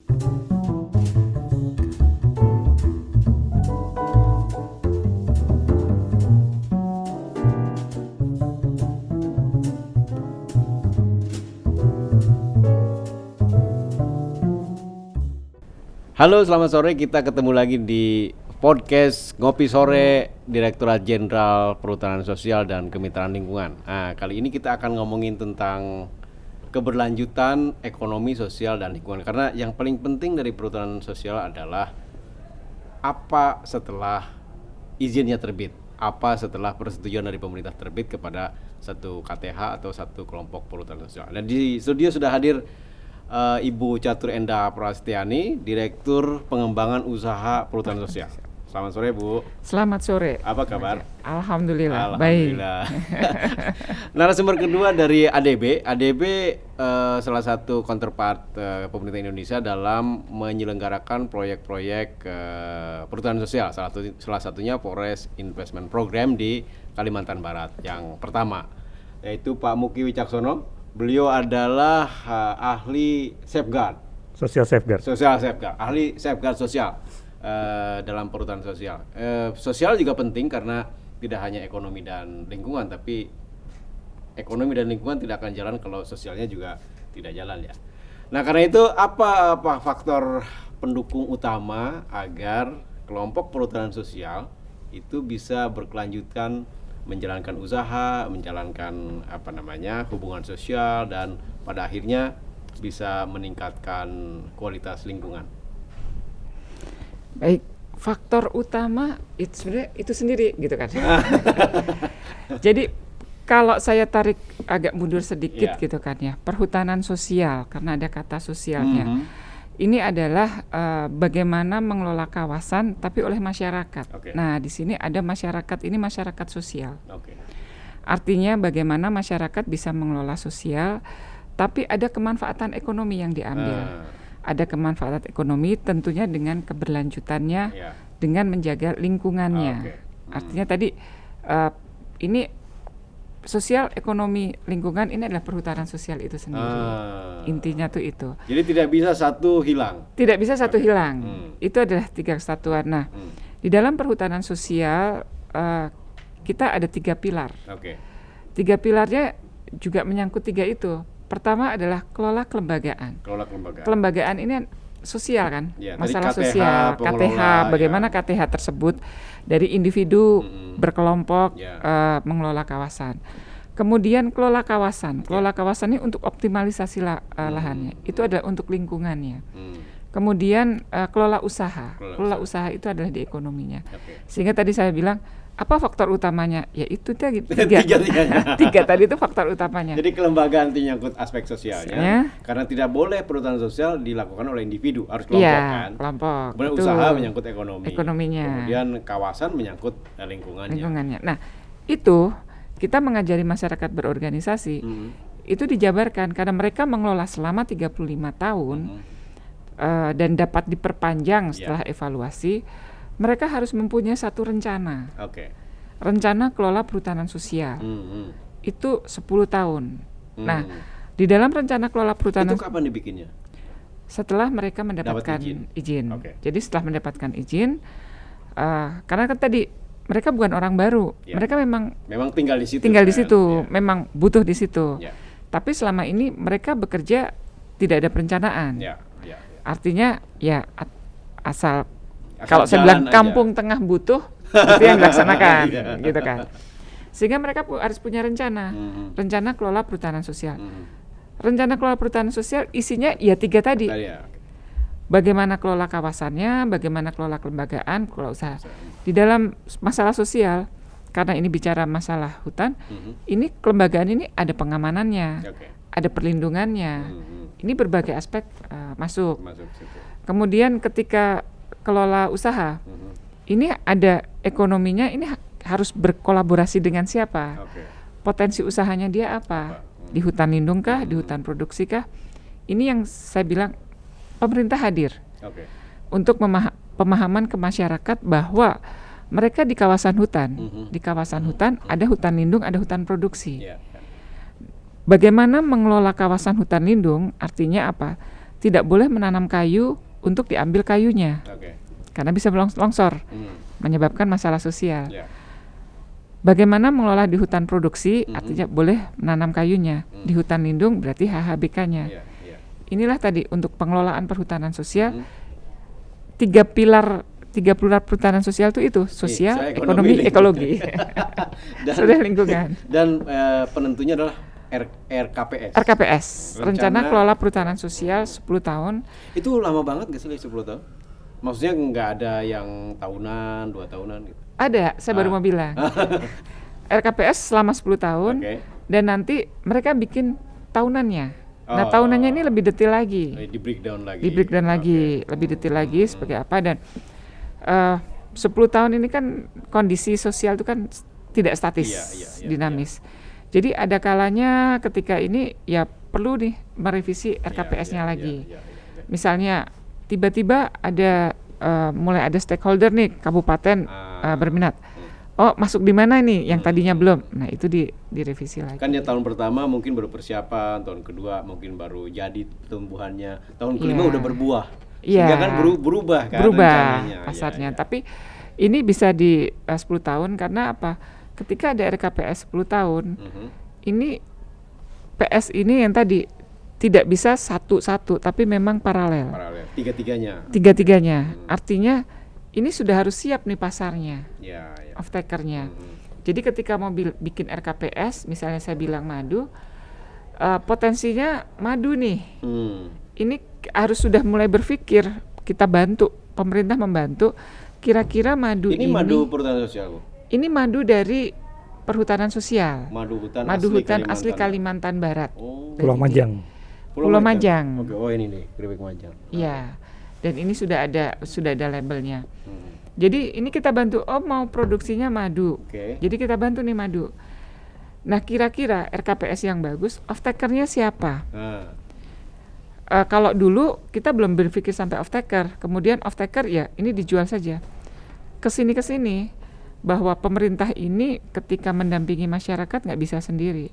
Halo, selamat sore. Kita ketemu lagi di podcast Ngopi Sore Direktorat Jenderal Perhutanan Sosial dan Kemitraan Lingkungan. Nah, kali ini kita akan ngomongin tentang keberlanjutan ekonomi, sosial, dan lingkungan. Karena yang paling penting dari perhutanan sosial adalah apa setelah izinnya terbit, apa setelah persetujuan dari pemerintah terbit kepada satu KTH atau satu kelompok perhutanan sosial. Dan di studio sudah hadir Ibu Catur Enda Prastiani, Direktur Pengembangan Usaha Perhutanan Sosial. Selamat sore, Bu. Selamat sore. Apa kabar? Alhamdulillah. Alhamdulillah. Baik. Narasumber kedua dari ADB. ADB salah satu counterpart pemerintah Indonesia dalam menyelenggarakan proyek-proyek perhutanan sosial. Salah satunya Forest Investment Program di Kalimantan Barat yang pertama, yaitu Pak Muki Wicaksono. Beliau adalah ahli safeguard, social safeguard, ahli safeguard sosial dalam perhutanan sosial. Sosial juga penting karena tidak hanya ekonomi dan lingkungan, tapi ekonomi dan lingkungan tidak akan jalan kalau sosialnya juga tidak jalan ya. Nah, karena itu apa faktor pendukung utama agar kelompok perhutanan sosial itu bisa berkelanjutan menjalankan usaha, menjalankan hubungan sosial, dan pada akhirnya bisa meningkatkan kualitas lingkungan. Baik, faktor utama itu sebenarnya itu sendiri gitu kan. Jadi kalau saya tarik agak mundur sedikit gitu kan ya, perhutanan sosial karena ada kata sosialnya. Ini adalah bagaimana mengelola kawasan tapi oleh masyarakat. Okay. Nah, di sini ada masyarakat, ini masyarakat sosial. Okay. Artinya bagaimana masyarakat bisa mengelola sosial tapi ada kemanfaatan ekonomi yang diambil. Ada kemanfaatan ekonomi tentunya dengan keberlanjutannya, dengan menjaga lingkungannya. Artinya tadi ini sosial, ekonomi, lingkungan, ini adalah perhutanan sosial itu sendiri. Intinya tuh itu. Jadi tidak bisa satu hilang. Tidak bisa satu hilang. Itu adalah 3 kesatuan. Nah, di dalam perhutanan sosial kita ada 3 pilar. 3 pilarnya juga menyangkut 3 itu. Pertama adalah kelola kelembagaan. Kelembagaan ini sosial kan, masalah KTH, sosial, KTH, bagaimana KTH tersebut dari individu berkelompok mengelola kawasan. Kemudian kelola kawasan ini untuk optimalisasi lahannya, itu adalah untuk lingkungannya. Kemudian kelola usaha usaha itu adalah di ekonominya. Sehingga tadi saya bilang apa faktor utamanya? Ya itu tadi 3 tadi itu faktor utamanya. Jadi kelembagaan menyangkut aspek sosialnya, karena tidak boleh perhutanan sosial dilakukan oleh individu, harus kelompok kan. Kelompok. Kemudian usaha menyangkut ekonominya. Kemudian kawasan menyangkut lingkungannya. Nah, itu kita mengajari masyarakat berorganisasi. Itu dijabarkan karena mereka mengelola selama 35 tahun dan dapat diperpanjang setelah evaluasi. Mereka harus mempunyai satu rencana. Rencana kelola perhutanan sosial. Itu 10 tahun. Nah, di dalam rencana kelola perhutanan itu kapan dibikinnya? Setelah mereka mendapatkan izin. Jadi setelah mendapatkan izin, karena kan tadi mereka bukan orang baru. Mereka memang tinggal di situ. Memang butuh di situ. Tapi selama ini mereka bekerja tidak ada perencanaan. Artinya asal kalau saya bilang kampung tengah butuh, itu yang dilaksanakan, gitu kan. Sehingga mereka harus punya rencana, rencana kelola perhutanan sosial. Rencana kelola perhutanan sosial isinya 3 tadi. Bagaimana kelola kawasannya, bagaimana kelola kelembagaan, kelola usaha. Di dalam masalah sosial, karena ini bicara masalah hutan, ini kelembagaan ini ada pengamanannya, ada perlindungannya. Ini berbagai aspek masuk. Kemudian ketika kelola usaha, ini ada ekonominya, ini harus berkolaborasi dengan siapa, potensi usahanya dia apa, di hutan lindung kah, di hutan produksi kah. Ini yang saya bilang pemerintah hadir untuk pemahaman ke masyarakat bahwa mereka di kawasan hutan, ada hutan lindung, ada hutan produksi. Bagaimana mengelola kawasan hutan lindung, artinya apa? tidak boleh menanam kayu untuk diambil kayunya, karena bisa longsor, menyebabkan masalah sosial. Bagaimana mengelola di hutan produksi, artinya boleh menanam kayunya. Di hutan lindung berarti HHBK-nya. Inilah tadi untuk pengelolaan perhutanan sosial, tiga pilar perhutanan sosial itu sosial, ekonomi, ekologi. Sudah lingkungan. Dan penentunya adalah RKPS. Rencana Kelola Perhutanan Sosial 10 tahun. Itu lama banget nggak sih 10 tahun? Maksudnya nggak ada yang tahunan, 2 tahunan gitu? Ada, saya baru mau bilang. RKPS selama 10 tahun, dan nanti mereka bikin tahunannya. Nah, tahunannya ini lebih detail lagi. Di breakdown lagi. Lebih detail lagi seperti apa. Dan 10 tahun ini kan kondisi sosial itu kan tidak statis, dinamis. Jadi ada kalanya ketika ini ya perlu nih merevisi RKPS-nya lagi. Misalnya tiba-tiba ada mulai ada stakeholder nih kabupaten berminat. Oh, masuk di mana nih yang tadinya belum. Nah, itu direvisi lagi. Kan ya tahun pertama mungkin baru persiapan, tahun kedua mungkin baru jadi tumbuhannya, tahun kelima udah berbuah. Sehingga kan berubah kan rencananya. Pasarnya. Tapi ini bisa di 10 tahun karena apa? Ketika ada RKPS 10 tahun, ini PS ini yang tadi tidak bisa satu-satu, tapi memang paralel. Tiga-tiganya. Artinya ini sudah harus siap nih pasarnya, off-takernya. Jadi ketika mau bikin RKPS, misalnya saya bilang madu, potensinya madu nih. Ini harus sudah mulai berpikir, kita bantu, pemerintah membantu, kira-kira madu ini madu perhutanan sosial, Bu? Ini madu dari perhutanan sosial. Madu hutan asli Kalimantan Barat. Pulau Majang. Pulau Majang. Oke, ini nih, keripik Majang. Iya. Dan ini sudah ada labelnya. Jadi ini kita bantu, mau produksinya madu. Jadi kita bantu nih madu. Nah, kira-kira RKPS yang bagus, off-takernya siapa? Kalau dulu kita belum berpikir sampai off-taker, kemudian off-taker ya ini dijual saja. Kesini bahwa pemerintah ini ketika mendampingi masyarakat nggak bisa sendiri.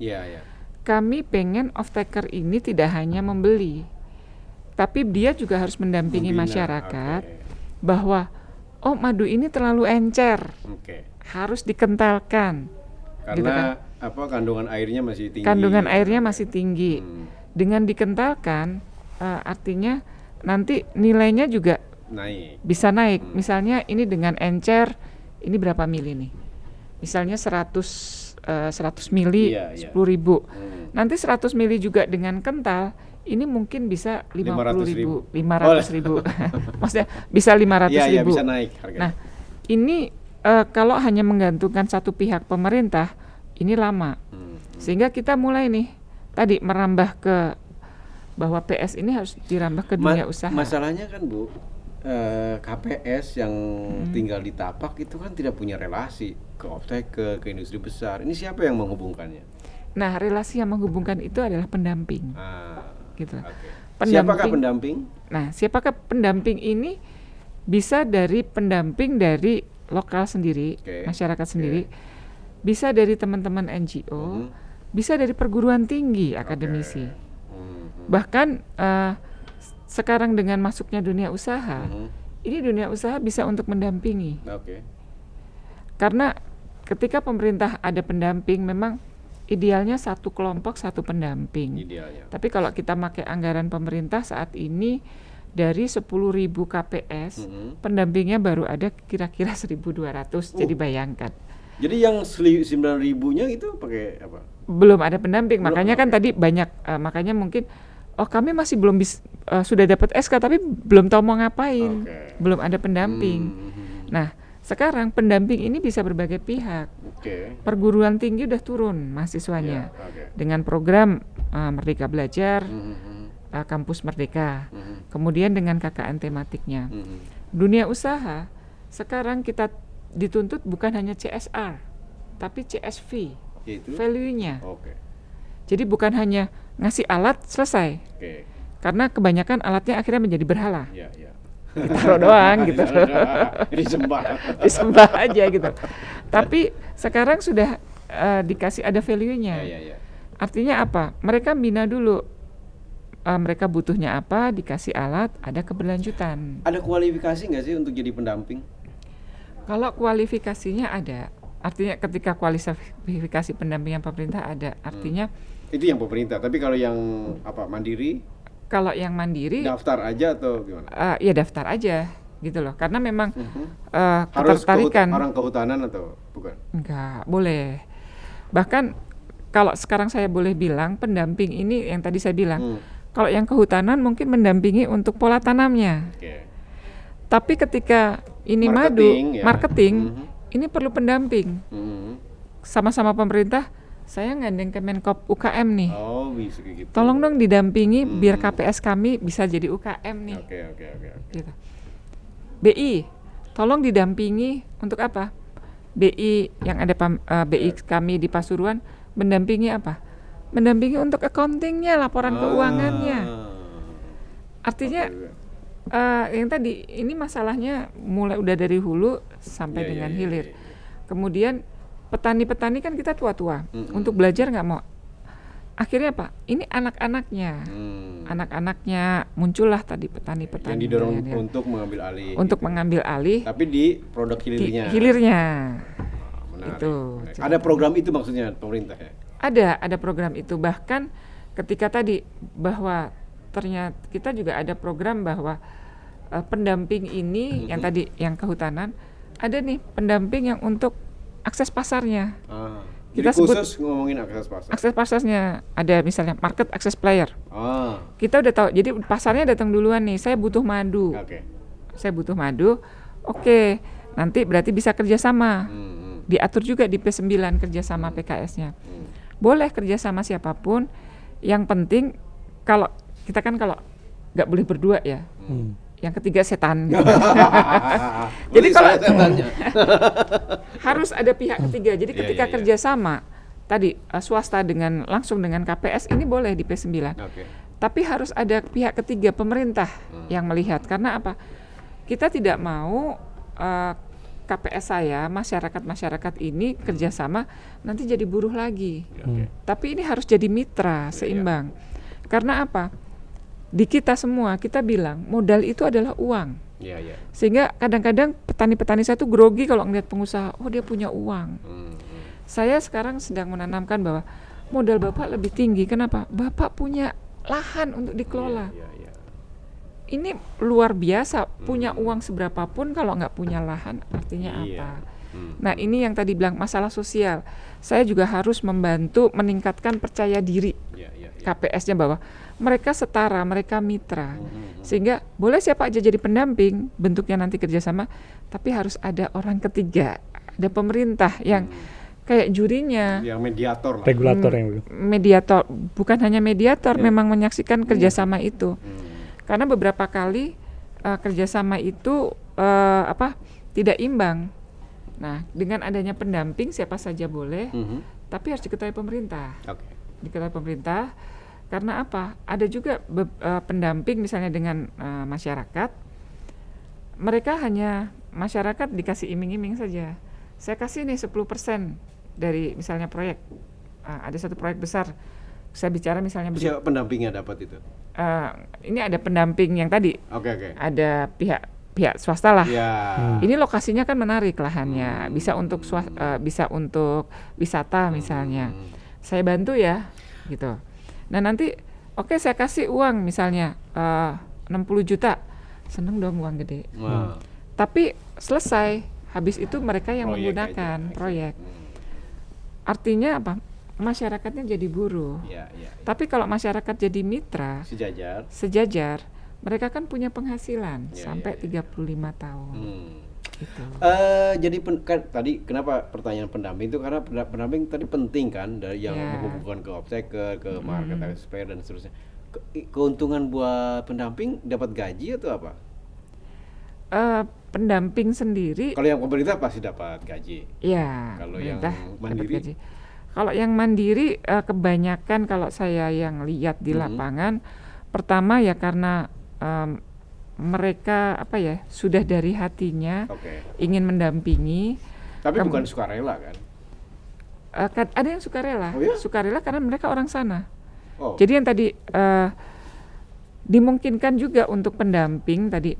Kami pengen off-taker ini tidak hanya membeli, tapi dia juga harus mendampingi masyarakat bahwa madu ini terlalu encer, harus dikentalkan. Karena gitu kan? Kandungan airnya masih tinggi. Kandungan airnya masih tinggi. Dengan dikentalkan, artinya nanti nilainya juga bisa naik. Misalnya ini dengan encer, ini berapa mili nih? Misalnya 100 mili 10.000. Nanti 100 mili juga dengan kental, ini mungkin bisa 50.000, 500.000. Maksudnya bisa 500.000. Bisa naik harganya. Nah, ini kalau hanya menggantungkan satu pihak pemerintah, ini lama. Sehingga kita mulai nih tadi merambah ke bahwa PS ini harus dirambah ke dunia usaha. Masalahnya kan, Bu, KPS yang tinggal di tapak itu kan tidak punya relasi ke off-taker, ke industri besar. Ini siapa yang menghubungkannya? Nah, relasi yang menghubungkan itu adalah pendamping. Gitu. Siapakah pendamping? Nah, siapakah pendamping ini? Bisa dari pendamping dari lokal sendiri, masyarakat sendiri, bisa dari teman-teman NGO, bisa dari perguruan tinggi, akademisi. Bahkan sekarang dengan masuknya dunia usaha, ini dunia usaha bisa untuk mendampingi. Karena ketika pemerintah ada pendamping, memang idealnya satu kelompok satu pendamping. Tapi kalau kita pakai anggaran pemerintah saat ini dari 10.000 KPS, pendampingnya baru ada kira-kira 1.200. Jadi bayangkan. Jadi yang 9.000-nya itu pakai apa? Belum ada pendamping. Makanya kan tadi banyak, makanya mungkin kami masih belum sudah dapat SK tapi belum tahu mau ngapain. Belum ada pendamping. Nah, sekarang pendamping ini bisa berbagai pihak. Perguruan tinggi udah turun mahasiswanya dengan program Merdeka Belajar, Kampus Merdeka, kemudian dengan KKN tematiknya. Dunia usaha sekarang kita dituntut bukan hanya CSR, tapi CSV, value-nya. Jadi bukan hanya ngasih alat selesai, karena kebanyakan alatnya akhirnya menjadi berhala. Ditaruh doang gitu. Disembah aja gitu. Tapi sekarang sudah dikasih ada value-nya. Artinya apa? Mereka bina dulu mereka butuhnya apa, dikasih alat, ada keberlanjutan. Ada kualifikasi nggak sih untuk jadi pendamping? Kalau kualifikasinya ada, artinya ketika kualifikasi pendampingan pemerintah ada, artinya itu yang pemerintah. Tapi kalau yang mandiri? Kalau yang mandiri daftar aja atau gimana? Ya daftar aja gitu loh, karena memang harus ketertarikan. Orang kehutanan atau bukan? Enggak, boleh. Bahkan kalau sekarang saya boleh bilang pendamping ini yang tadi saya bilang, kalau yang kehutanan mungkin mendampingi untuk pola tanamnya. Tapi ketika ini marketing, ini perlu pendamping. Sama-sama pemerintah, saya ngandeng Kemenkop UKM nih. Oh, bisa kayak gitu. Tolong dong didampingi biar KPS kami bisa jadi UKM nih. Oke. Gitu. BI, tolong didampingi untuk apa? BI yang ada BI kami di Pasuruan mendampingi apa? Mendampingi untuk accountingnya, laporan keuangannya. Artinya yang tadi ini masalahnya mulai udah dari hulu sampai dengan hilir. Kemudian petani-petani kan kita tua-tua, untuk belajar nggak mau. Akhirnya apa? Ini anak-anaknya muncullah tadi petani-petani yang didorong untuk mengambil alih. Untuk mengambil alih. Tapi di produk hilirnya. Menarik, itu. Menarik. Ada program itu maksudnya pemerintah ya? Ada program itu. Bahkan ketika tadi bahwa ternyata kita juga ada program bahwa pendamping ini yang tadi yang kehutanan, ada nih pendamping yang untuk akses pasarnya. Kita jadi khusus ngomongin akses pasar. Akses pasarnya ada misalnya market access player. Kita udah tahu. Jadi pasarnya datang duluan nih. Saya butuh madu. Saya butuh madu. Oke. Nanti berarti bisa kerjasama. Diatur juga di P9 kerjasama PKS-nya. Boleh kerjasama siapapun. Yang penting kalau kita kan kalau nggak boleh berdua ya. Yang ketiga setan. Jadi kalau harus ada pihak ketiga. Jadi ketika kerjasama tadi swasta langsung dengan KPS ini boleh di P9. Tapi harus ada pihak ketiga pemerintah yang melihat. Karena apa? Kita tidak mau KPS saya, masyarakat ini kerjasama nanti jadi buruh lagi. Tapi ini harus jadi mitra seimbang. Karena apa? Di kita semua kita bilang modal itu adalah uang. Sehingga kadang-kadang petani-petani saya tuh grogi kalau ngeliat pengusaha, oh dia punya uang. Saya sekarang sedang menanamkan bahwa modal Bapak lebih tinggi. Kenapa? Bapak punya lahan untuk dikelola. Ini luar biasa, punya uang seberapapun kalau nggak punya lahan artinya apa? Nah ini yang tadi bilang masalah sosial. Saya juga harus membantu meningkatkan percaya diri KPS-nya bahwa mereka setara, mereka mitra. Sehingga boleh siapa aja jadi pendamping, bentuknya nanti kerjasama, tapi harus ada orang ketiga, ada pemerintah yang kayak jurinya, yang mediator lah. Regulator yang mediator, bukan hanya mediator, memang menyaksikan kerjasama itu. Karena beberapa kali kerjasama itu tidak imbang. Nah, dengan adanya pendamping siapa saja boleh, tapi harus diketahui pemerintah. Diketahui pemerintah. Karena apa? Ada juga pendamping misalnya dengan masyarakat. Mereka hanya masyarakat dikasih iming-iming saja. Saya kasih nih 10% dari misalnya proyek. Ada satu proyek besar. Saya bicara misalnya siapa pendampingnya dapat itu? Ini ada pendamping yang tadi. Ada pihak swasta lah. Ini lokasinya kan menarik lahannya. Bisa untuk bisa untuk wisata misalnya. Saya bantu ya, gitu. Nah nanti saya kasih uang misalnya 60 juta, seneng dong uang gede. Tapi selesai, habis itu mereka yang menggunakan proyek. Artinya apa? Masyarakatnya jadi buruh. Tapi kalau masyarakat jadi mitra, sejajar, mereka kan punya penghasilan sampai 35 tahun. Gitu. Jadi tadi kenapa pertanyaan pendamping itu karena pendamping tadi penting kan dari yang menghubungkan ke obsteker, ke market access player dan seterusnya. Keuntungan buat pendamping dapat gaji atau apa? Pendamping sendiri. Kalau yang pemerintah pasti dapat gaji. Ya. Kalau yang mandiri. Kalau yang mandiri kebanyakan kalau saya yang lihat di lapangan, pertama ya karena mereka sudah dari hatinya ingin mendampingi. Tapi bukan sukarela kan? Ada yang sukarela. Oh, ya? Sukarela karena mereka orang sana. Jadi yang tadi dimungkinkan juga untuk pendamping tadi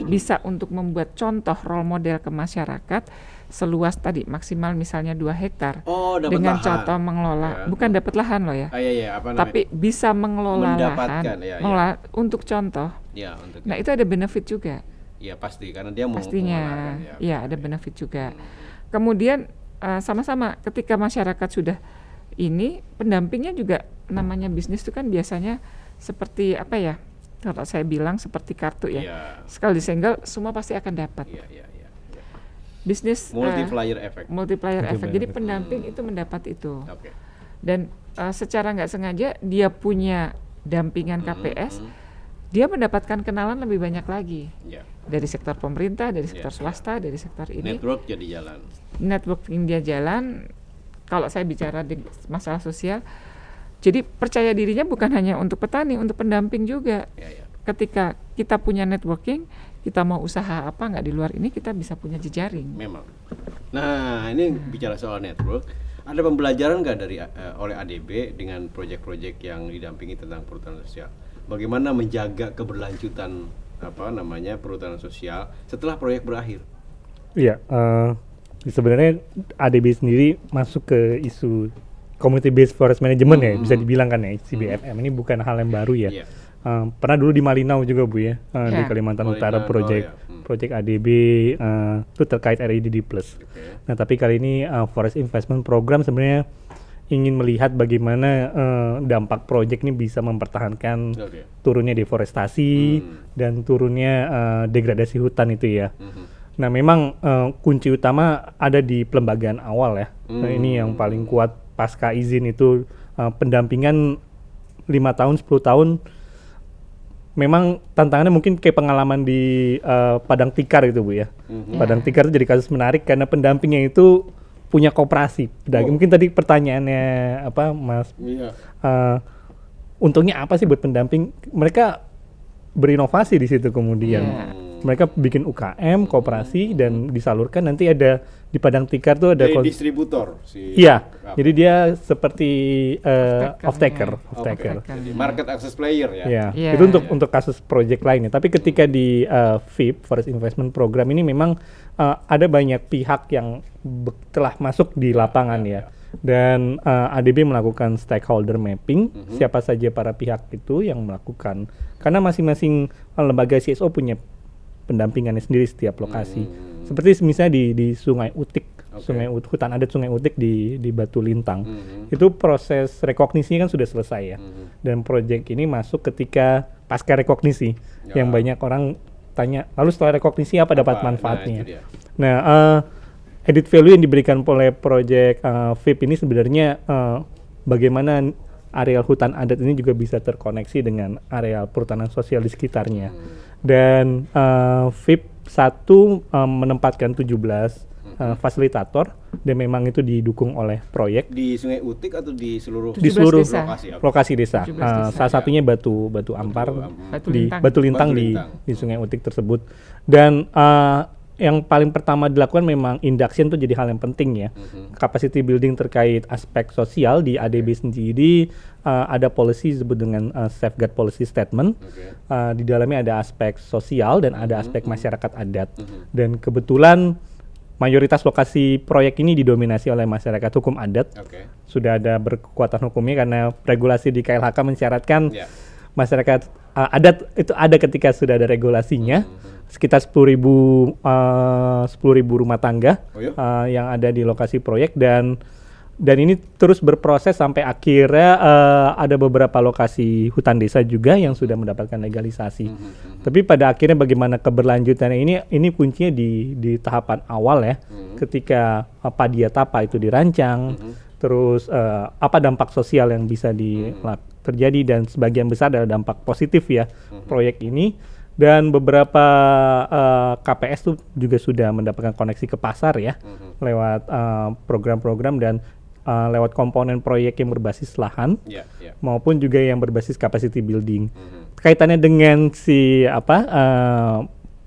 bisa untuk membuat contoh role model ke masyarakat seluas tadi maksimal misalnya 2 hektar dengan lahan. contoh mengelola bukan dapat lahan loh ya, tapi bisa mengelola lahan untuk contoh. Nah itu ada benefit juga. Ya pasti karena dia pastinya ada benefit juga. Kemudian sama-sama ketika masyarakat sudah ini pendampingnya juga namanya bisnis itu kan biasanya seperti apa ya, kalau saya bilang seperti kartu ya, sekali disenggol semua pasti akan dapat. Bisnis multiplier effect. Jadi pendamping itu mendapat itu. Dan secara nggak sengaja dia punya dampingan KPS, dia mendapatkan kenalan lebih banyak lagi dari sektor pemerintah, dari sektor swasta, dari sektor ini. Network jadi jalan. Networking dia jalan. Kalau saya bicara di masalah sosial, jadi percaya dirinya bukan hanya untuk petani, untuk pendamping juga. Ketika kita punya networking, kita mau usaha apa nggak di luar ini, kita bisa punya jejaring. Memang. Nah, ini bicara soal network, ada pembelajaran nggak oleh ADB dengan proyek-proyek yang didampingi tentang perhutanan sosial? Bagaimana menjaga keberlanjutan perhutanan sosial setelah proyek berakhir? Iya, sebenarnya ADB sendiri masuk ke isu community based forest management ya, bisa dibilang kan ya, CBFM ini bukan hal yang baru ya. Pernah dulu di Malinau juga Bu ya, di Kalimantan Utara proyek ADB itu terkait RIDD+. Nah tapi kali ini Forest Investment Program sebenarnya ingin melihat bagaimana dampak proyek ini bisa mempertahankan turunnya deforestasi dan turunnya degradasi hutan itu ya. Nah memang kunci utama ada di pelembagaan awal ya. Nah, ini yang paling kuat pasca izin itu pendampingan 5 tahun 10 tahun. Memang tantangannya mungkin kayak pengalaman di Padang Tikar gitu Bu ya. Padang Tikar itu jadi kasus menarik karena pendampingnya itu punya koperasi. Mungkin tadi pertanyaannya Mas? Untungnya apa sih buat pendamping? Mereka berinovasi di situ kemudian. Mereka bikin UKM, koperasi dan disalurkan, nanti ada di Padang Tikar tuh ada distributor jadi dia seperti off-taker. Market access player ya. Itu untuk kasus project lainnya. Tapi ketika di FIP Forest Investment Program ini memang ada banyak pihak yang telah masuk di lapangan ya. Dan ADB melakukan stakeholder mapping, siapa saja para pihak itu yang melakukan. Karena masing-masing lembaga CSO punya pendampingannya sendiri setiap lokasi. Seperti misalnya di Sungai Utik, hutan adat Sungai Utik di Batu Lintang. Itu proses rekognisinya kan sudah selesai ya. Dan proyek ini masuk ketika pasca rekognisi. Yang banyak orang tanya, lalu setelah rekognisi apa dapat manfaatnya? Nah, added value yang diberikan oleh proyek FIP ini sebenarnya bagaimana areal hutan adat ini juga bisa terkoneksi dengan areal perhutanan sosial di sekitarnya. Dan FIP 1 menempatkan 17 fasilitator dan memang itu didukung oleh proyek. Di Sungai Utik atau di seluruh lokasi desa. Salah satunya Batu Ampar, Batu Lintang di Sungai Utik tersebut. Dan yang paling pertama dilakukan memang induction itu jadi hal yang penting ya. Capacity building terkait aspek sosial di ADB sendiri ada policy disebut dengan safeguard policy statement. Di dalamnya ada aspek sosial dan ada aspek masyarakat adat. Dan kebetulan mayoritas lokasi proyek ini didominasi oleh masyarakat hukum adat. Sudah ada berkekuatan hukumnya karena regulasi di KLHK mensyaratkan masyarakat adat itu ada ketika sudah ada regulasinya. Sekitar 10.000 rumah tangga yang ada di lokasi proyek dan ini terus berproses sampai akhirnya ada beberapa lokasi hutan desa juga yang sudah mendapatkan legalisasi. Tapi pada akhirnya bagaimana keberlanjutannya ini kuncinya di tahapan awal ya. Ketika Padia Tapa itu dirancang, terus apa dampak sosial yang bisa terjadi dan sebagian besar adalah dampak positif ya proyek ini. Dan beberapa KPS tuh juga sudah mendapatkan koneksi ke pasar ya lewat program-program dan lewat komponen proyek yang berbasis lahan maupun juga yang berbasis capacity building. Kaitannya dengan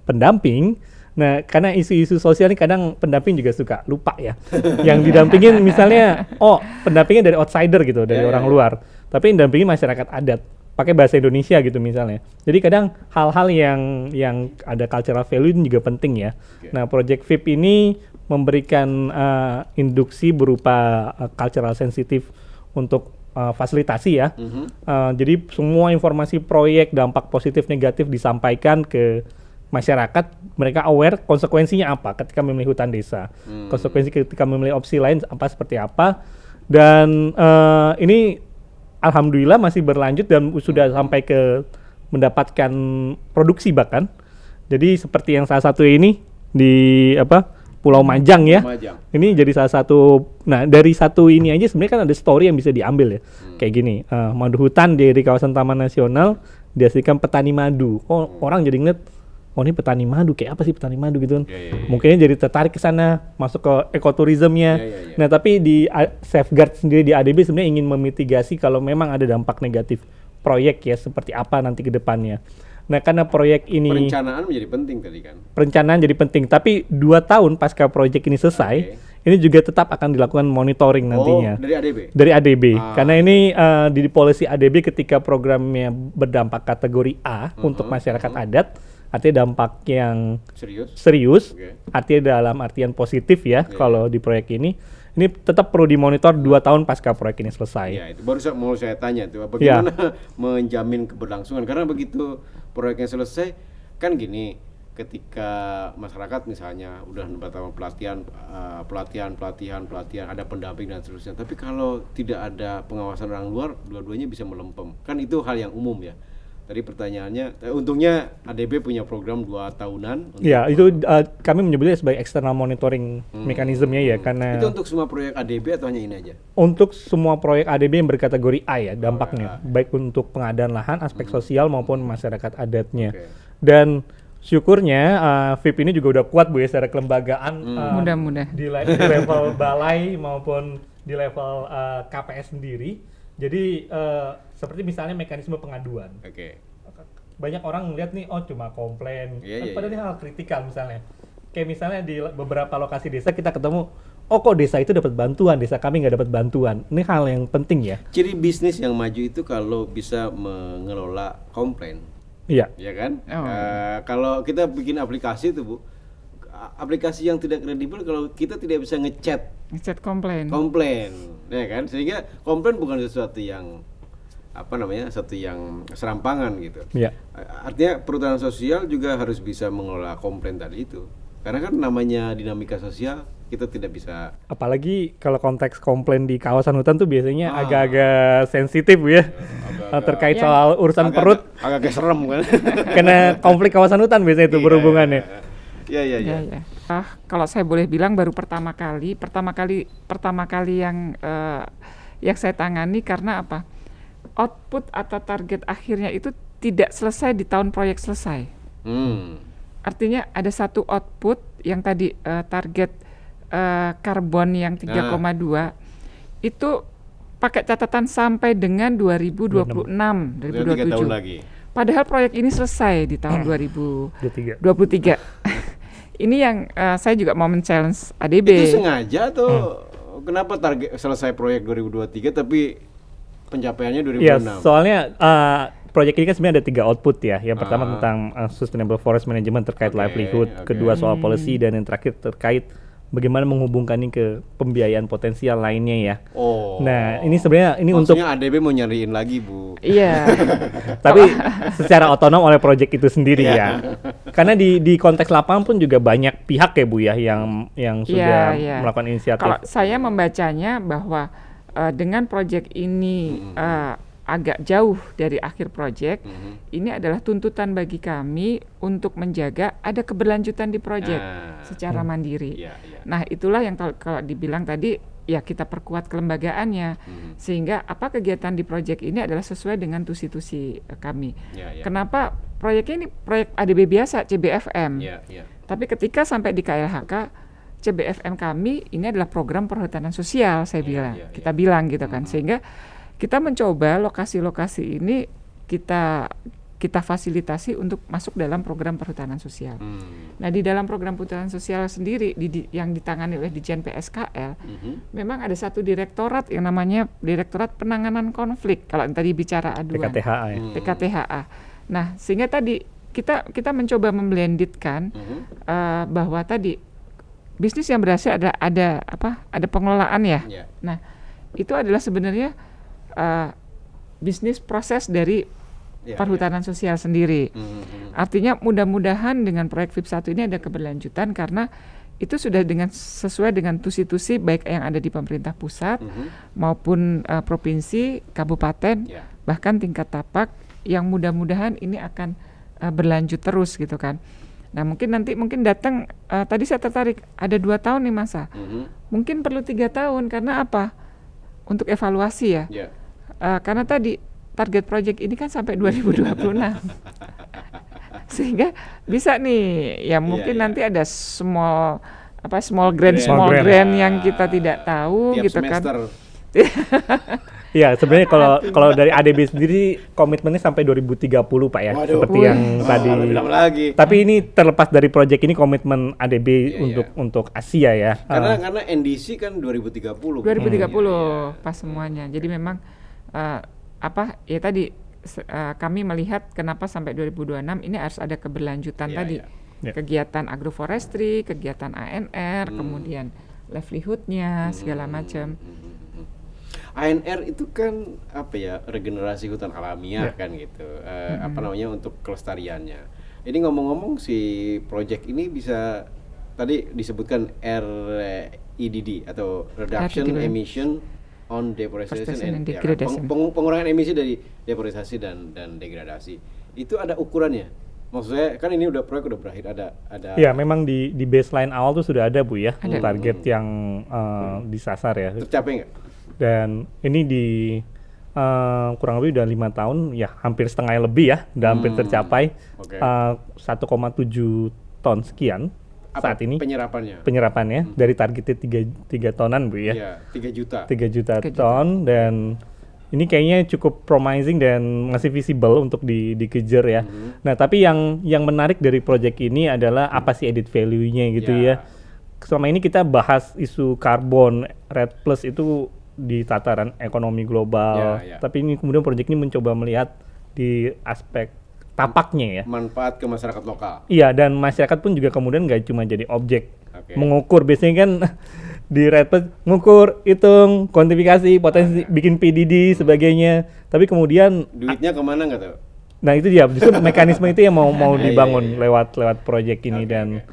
pendamping. Nah, karena isu-isu sosial ini kadang pendamping juga suka lupa ya. Yang didampingin misalnya, pendampingnya dari outsider gitu, dari orang luar. Tapi yang dampingin masyarakat adat. pakai bahasa Indonesia gitu misalnya. Jadi kadang hal-hal yang ada cultural value ini juga penting ya. Nah, Project VIP ini memberikan induksi berupa cultural sensitive untuk fasilitasi ya. Jadi semua informasi proyek, dampak positif negatif disampaikan ke masyarakat, mereka aware konsekuensinya apa ketika memilih hutan desa. Konsekuensi ketika memilih opsi lain seperti apa. Dan ini alhamdulillah masih berlanjut dan sudah sampai ke mendapatkan produksi bahkan. Jadi seperti yang salah satu ini di Pulau Majang ya. Ini jadi salah satu. Nah, dari satu ini aja sebenarnya kan ada story yang bisa diambil ya. Kayak gini, madu hutan di kawasan Taman Nasional dihasilkan petani madu. Orang jadi ngeliat, ini petani madu, kayak apa sih petani madu gitu kan. Mungkinnya jadi tertarik ke sana, masuk ke ekoturismnya. Nah, tapi di Safeguard sendiri di ADB sebenarnya ingin memitigasi kalau memang ada dampak negatif proyek ya, seperti apa nanti ke depannya. Nah, karena proyek ini perencanaan menjadi penting tadi kan. Perencanaan jadi penting, tapi 2 tahun pasca proyek ini selesai, ini juga tetap akan dilakukan monitoring nantinya. Dari ADB? Dari ADB, karena ini di policy ADB ketika programnya berdampak kategori A untuk masyarakat adat, artinya dampak yang serius, artinya dalam artian positif ya, kalau di proyek ini tetap perlu dimonitor 2 tahun pasca proyek ini selesai. Ya, itu baru mau saya tanya tuh, bagaimana menjamin keberlangsungan, karena begitu proyeknya selesai, kan gini, ketika masyarakat misalnya udah pertama pelatihan, ada pendamping dan seterusnya, tapi kalau tidak ada pengawasan orang luar, dua-duanya bisa melempem, kan itu hal yang umum ya. Tadi pertanyaannya, untungnya ADB punya program 2 tahunan. Ya, itu kami menyebutnya sebagai external monitoring mekanismenya ya, karena itu untuk semua proyek ADB atau hanya ini aja? Untuk semua proyek ADB yang berkategori A ya dampaknya, baik untuk pengadaan lahan, aspek sosial maupun masyarakat adatnya. Dan syukurnya VIP ini juga udah kuat Bu ya secara kelembagaan. Mudah-mudahan di level balai maupun di level KPS sendiri. Jadi seperti misalnya mekanisme pengaduan. Banyak orang ngeliat nih, cuma komplain. Padahal ini hal kritikal misalnya. Kayak misalnya di beberapa lokasi desa kita ketemu, kok desa itu dapat bantuan, desa kami nggak dapat bantuan. Ini hal yang penting ya. Ciri bisnis yang maju itu kalau bisa mengelola komplain. Iya. Ya kan? Kalau kita bikin aplikasi itu Bu, aplikasi yang tidak kredibel kalau kita tidak bisa ngechat komplain, ya kan? Sehingga komplain bukan sesuatu yang sesuatu yang serampangan gitu. Iya. Artinya perhutanan sosial juga harus bisa mengelola komplain tadi itu. Karena kan namanya dinamika sosial, kita tidak bisa. Apalagi kalau konteks komplain di kawasan hutan tuh biasanya agak-agak sensitif ya. Terkait soal urusan perut. Agak serem kan. Karena konflik kawasan hutan biasanya itu berhubungannya. Iya. Kalau saya boleh bilang baru pertama kali yang saya tangani, karena apa? Output atau target akhirnya itu tidak selesai di tahun proyek selesai. Artinya ada satu output yang tadi target karbon yang 3,2 itu pakai catatan sampai dengan 2026, 2027. Tahun lagi. Padahal proyek ini selesai di tahun 2023. Ini yang saya juga mau men-challenge ADB. Itu sengaja atau kenapa target selesai proyek 2023 tapi pencapaiannya 2026? Iya, soalnya proyek ini kan sebenarnya ada 3 output ya. Yang pertama tentang sustainable forest management terkait livelihood, kedua soal policy, dan yang terakhir terkait bagaimana menghubungkan ini ke pembiayaan potensial lainnya ya. Nah, ini sebenarnya maksudnya ADB mau nyariin lagi Bu. Iya. Tapi secara otonom oleh proyek itu sendiri ya. Karena di konteks lapangan pun juga banyak pihak ya Bu ya yang sudah melakukan inisiatif. Kalau saya membacanya bahwa dengan proyek ini agak jauh dari akhir proyek, ini adalah tuntutan bagi kami untuk menjaga ada keberlanjutan di proyek secara mandiri. Nah, itulah yang kalau dibilang tadi, ya kita perkuat kelembagaannya, sehingga apa kegiatan di proyek ini adalah sesuai dengan tusi-tusi kami. Kenapa proyeknya ini proyek ADB biasa, CBFM. Tapi ketika sampai di KLHK, CBFM kami ini adalah program perhutanan sosial, saya bilang. Kita bilang gitu kan, sehingga kita mencoba lokasi-lokasi ini kita kita fasilitasi untuk masuk dalam program perhutanan sosial. Nah, di dalam program perhutanan sosial sendiri yang ditangani oleh Ditjen PSKL, memang ada satu direktorat yang namanya Direktorat Penanganan Konflik. Kalau tadi bicara aduan, PKTHA ya. PKTHA. Nah, sehingga tadi kita mencoba memblendedkan bahwa tadi bisnis yang berhasil ada pengelolaan ya. Nah, itu adalah sebenarnya bisnis proses dari perhutanan sosial sendiri. Artinya mudah-mudahan dengan proyek VIP 1 ini ada keberlanjutan karena itu sudah sesuai dengan tusi-tusi baik yang ada di pemerintah pusat maupun provinsi, kabupaten, bahkan tingkat tapak yang mudah-mudahan ini akan berlanjut terus gitu kan. Nah, mungkin datang tadi saya tertarik ada 2 tahun nih masa. Mungkin perlu 3 tahun karena apa? Untuk evaluasi ya. Karena tadi target project ini kan sampai 2026. Sehingga bisa nih ya mungkin nanti ada small grant yang kita tidak tahu tiap gitu semester. kan. Iya, sebenarnya kalau dari ADB sendiri komitmennya sampai 2030 Pak ya. Waduh. Seperti yang tadi. Lagi. Tapi ini terlepas dari proyek ini komitmen ADB untuk Asia ya. Karena NDC kan 2030. 2030 pas semuanya. Jadi memang kami melihat kenapa sampai 2026 ini harus ada keberlanjutan tadi. Kegiatan agroforestry, kegiatan ANR, kemudian livelihood-nya segala macam. ANR itu kan regenerasi hutan alamiah kan gitu. Untuk kelestariannya. Ini ngomong-ngomong si project ini bisa tadi disebutkan REDD atau Reduction Emission on Deforestation and Degradation. Pengurangan emisi dari deforestation dan degradasi. Itu ada ukurannya. Maksudnya kan ini proyek udah berakhir ada. Ya, memang di baseline awal tuh sudah ada Bu ya target yang disasar ya. Tercapai nggak? Dan ini di kurang lebih udah 5 tahun ya, hampir setengah lebih ya, udah hampir tercapai. 1,7 ton sekian. Saat ini penyerapannya dari targetnya 3 tonan Bu ya. 3 juta ton dan ini kayaknya cukup promising dan masih visible untuk dikejar ya. Nah, tapi yang menarik dari proyek ini adalah apa sih added value-nya gitu ya. Selama ini kita bahas isu karbon REDD Plus itu di tataran ekonomi global. Tapi ini kemudian proyek ini mencoba melihat di aspek tapaknya ya. Manfaat ke masyarakat lokal. Iya, dan masyarakat pun juga kemudian nggak cuma jadi objek mengukur. Biasanya kan di REDD ngukur, hitung, kuantifikasi, potensi, bikin PDD sebagainya. Tapi kemudian duitnya kemana nggak tahu. Nah itu dia, justru mekanisme itu yang mau dibangun lewat proyek ini dan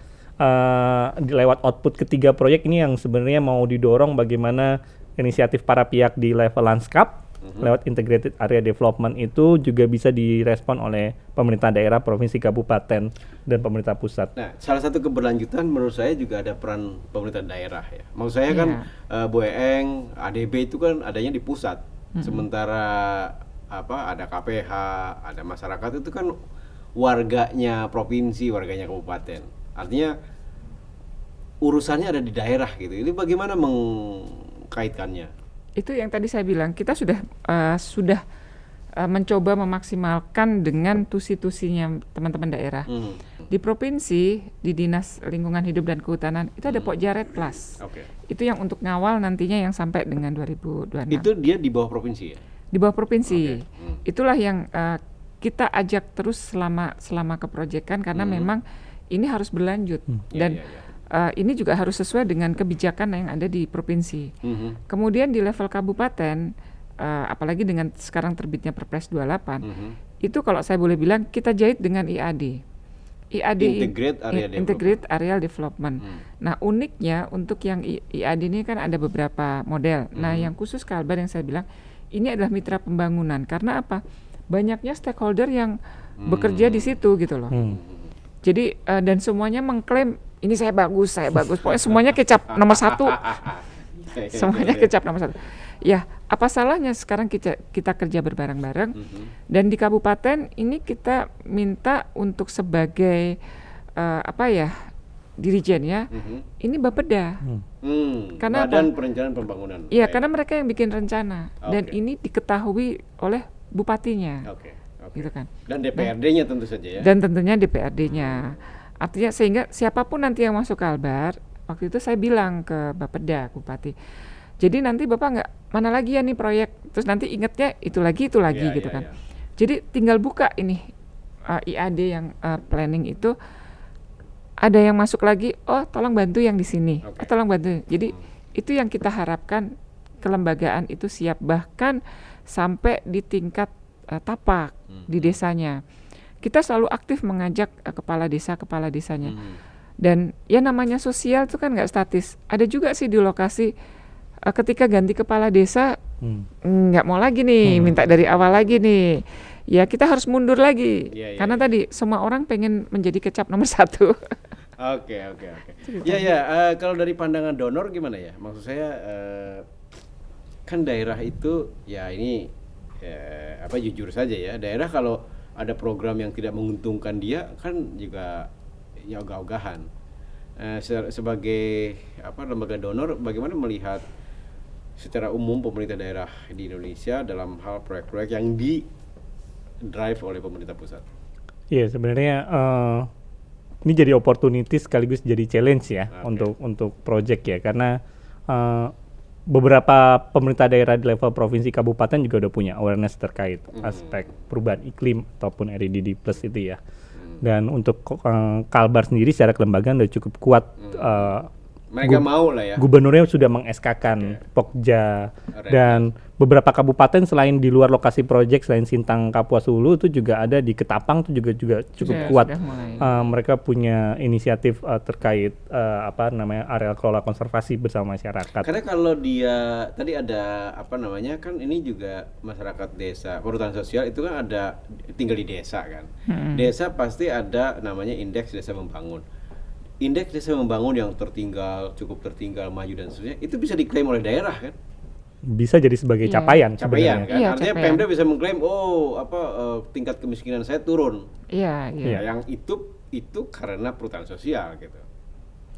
lewat output ketiga proyek ini yang sebenarnya mau didorong bagaimana inisiatif para pihak di level lanskap lewat integrated area development itu juga bisa direspon oleh pemerintah daerah, provinsi, kabupaten, dan pemerintah pusat. Nah, salah satu keberlanjutan menurut saya juga ada peran pemerintah daerah ya. Maksud saya kan Bu Eeng, ADB itu kan adanya di pusat. Sementara ada KPH, ada masyarakat itu kan warganya provinsi, warganya kabupaten. Artinya urusannya ada di daerah gitu. Ini bagaimana mengkaitkannya? Itu yang tadi saya bilang, kita sudah mencoba memaksimalkan dengan tusi-tusinya teman-teman daerah. Di provinsi, di Dinas Lingkungan Hidup dan Kehutanan itu ada Pokja REDD Plus. Itu yang untuk ngawal nantinya yang sampai dengan 2026. Itu dia di bawah provinsi ya? Di bawah provinsi. Itulah yang kita ajak terus selama keprojekan karena memang ini harus berlanjut dan ini juga harus sesuai dengan kebijakan yang ada di provinsi. Kemudian di level kabupaten, apalagi dengan sekarang terbitnya Perpres 28, itu kalau saya boleh bilang kita jahit dengan IAD. Integrated Area Development. Nah, uniknya untuk yang IAD ini kan ada beberapa model. Nah, yang khusus Kalbar yang saya bilang ini adalah mitra pembangunan. Karena apa? Banyaknya stakeholder yang bekerja di situ gitu loh. Jadi dan semuanya mengklaim ini saya bagus. Pokoknya semuanya kecap nomor 1. Semuanya kecap nomor 1. Ya, apa salahnya sekarang kita kerja berbareng-bareng dan di kabupaten ini kita minta untuk sebagai dirijen ya, ini Bapeda. Karena Badan Perencanaan Pembangunan. Iya, karena mereka yang bikin rencana dan ini diketahui oleh bupatinya. gitu kan. Dan DPRD-nya tentu saja ya. Dan tentunya DPRD-nya. Artinya sehingga siapapun nanti yang masuk Kalbar, waktu itu saya bilang ke Bapeda, Bupati, jadi nanti Bapak nggak mana lagi ya nih proyek, terus nanti ingetnya itu lagi gitu kan. Jadi tinggal buka ini IAD yang planning itu, ada yang masuk lagi, oh tolong bantu yang di sini, tolong bantu. Jadi itu yang kita harapkan, kelembagaan itu siap, bahkan sampai di tingkat tapak di desanya. Kita selalu aktif mengajak kepala desanya. Dan ya namanya sosial itu kan nggak statis. Ada juga sih di lokasi ketika ganti kepala desa nggak mau lagi nih, minta dari awal lagi nih. Ya kita harus mundur lagi karena tadi semua orang pengen menjadi kecap nomor 1. Oke. Kalau dari pandangan donor gimana ya? Maksud saya kan daerah itu ya ini jujur saja ya, daerah kalau ada program yang tidak menguntungkan dia kan juga ya ogah-ogahan. Sebagai lembaga donor, bagaimana melihat secara umum pemerintah daerah di Indonesia dalam hal proyek-proyek yang di drive oleh pemerintah pusat? Iya, sebenarnya ini jadi opportunity sekaligus jadi challenge ya untuk project ya, karena beberapa pemerintah daerah di level provinsi kabupaten juga udah punya awareness terkait aspek perubahan iklim ataupun REDD plus itu ya. Dan untuk Kalbar sendiri secara kelembagaan udah cukup kuat. Mereka mau lah ya. Gubernurnya sudah meng-SK-kan Pokja dan beberapa kabupaten selain di luar lokasi proyek selain Sintang, Kapuas Hulu itu juga ada di Ketapang itu juga cukup kuat. Mereka punya inisiatif terkait area kelola konservasi bersama masyarakat. Karena kalau dia tadi ada kan ini juga masyarakat desa, perhutanan sosial itu kan ada tinggal di desa kan. Desa pasti ada namanya indeks desa membangun. Indeks desa membangun yang cukup tertinggal, maju dan seterusnya, itu bisa diklaim oleh daerah kan? Bisa jadi sebagai capaian kan? Artinya Pemda bisa mengklaim, tingkat kemiskinan saya turun. Iya. Yang itu karena perhutanan sosial gitu.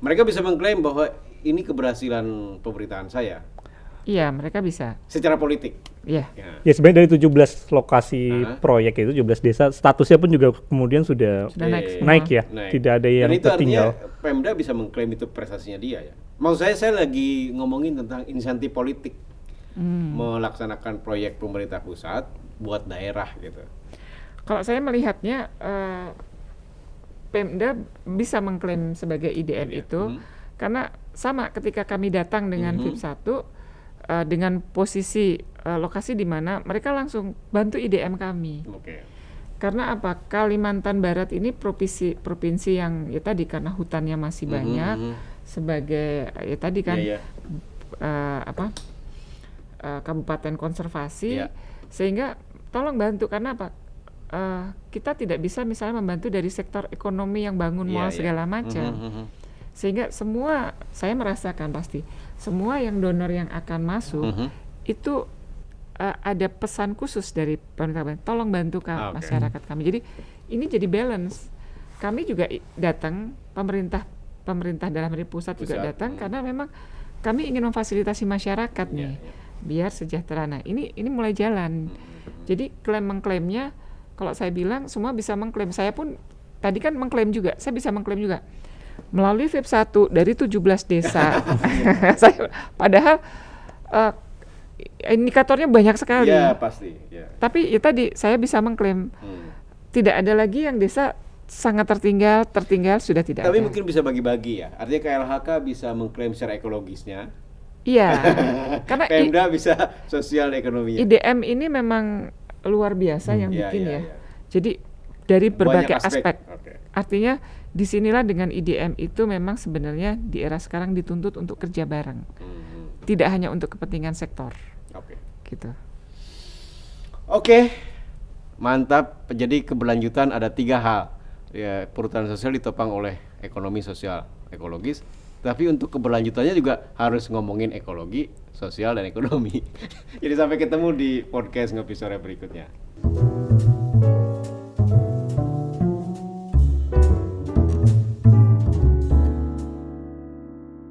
Mereka bisa mengklaim bahwa ini keberhasilan pemerintahan saya. Iya, mereka bisa. Secara politik. Iya. Ya sebenarnya dari 17 lokasi proyek itu 17 desa statusnya pun juga kemudian sudah naik ya. Tidak ada yang tertinggal. Artinya Pemda bisa mengklaim itu prestasinya dia ya. Maksud saya lagi ngomongin tentang insentif politik melaksanakan proyek pemerintah pusat buat daerah gitu. Kalau saya melihatnya Pemda bisa mengklaim sebagai IDM itu karena sama ketika kami datang dengan VIP 1 dengan posisi lokasi di mana mereka langsung bantu IDM kami. Karena apa? Kalimantan Barat ini provinsi yang ya tadi karena hutannya masih banyak sebagai ya tadi kan kabupaten konservasi sehingga tolong bantu karena apa? Kita tidak bisa misalnya membantu dari sektor ekonomi yang bangun mall segala macam. Sehingga semua saya merasakan pasti semua yang donor yang akan masuk itu ada pesan khusus dari pemerintah, tolong bantu masyarakat kami. Jadi ini jadi balance. Kami juga datang, pemerintah dalam hal ini pusat juga datang karena memang kami ingin memfasilitasi masyarakat nih biar sejahtera. Nah ini mulai jalan. Jadi mengklaimnya kalau saya bilang semua bisa mengklaim. Saya pun tadi kan mengklaim juga, saya bisa mengklaim juga. Melalui VIP 1 dari 17 desa. Padahal indikatornya banyak sekali. Iya, pasti. Ya. Tapi ya tadi saya bisa mengklaim tidak ada lagi yang desa sangat tertinggal sudah tidak Tapi ada. Mungkin bisa bagi-bagi ya. Artinya KLHK bisa mengklaim secara ekologisnya. Iya. Karena Pemda bisa sosial ekonominya. IDM ini memang luar biasa yang bikin ya. Jadi dari berbagai aspek. Artinya disinilah dengan IDM itu memang sebenarnya di era sekarang dituntut untuk kerja bareng, tidak hanya untuk kepentingan sektor. Gitu. Mantap. Jadi keberlanjutan ada 3 hal. Ya, perhutanan sosial ditopang oleh ekonomi sosial ekologis. Tapi untuk keberlanjutannya juga harus ngomongin ekologi, sosial dan ekonomi. Jadi sampai ketemu di podcast Ngopi Sore berikutnya.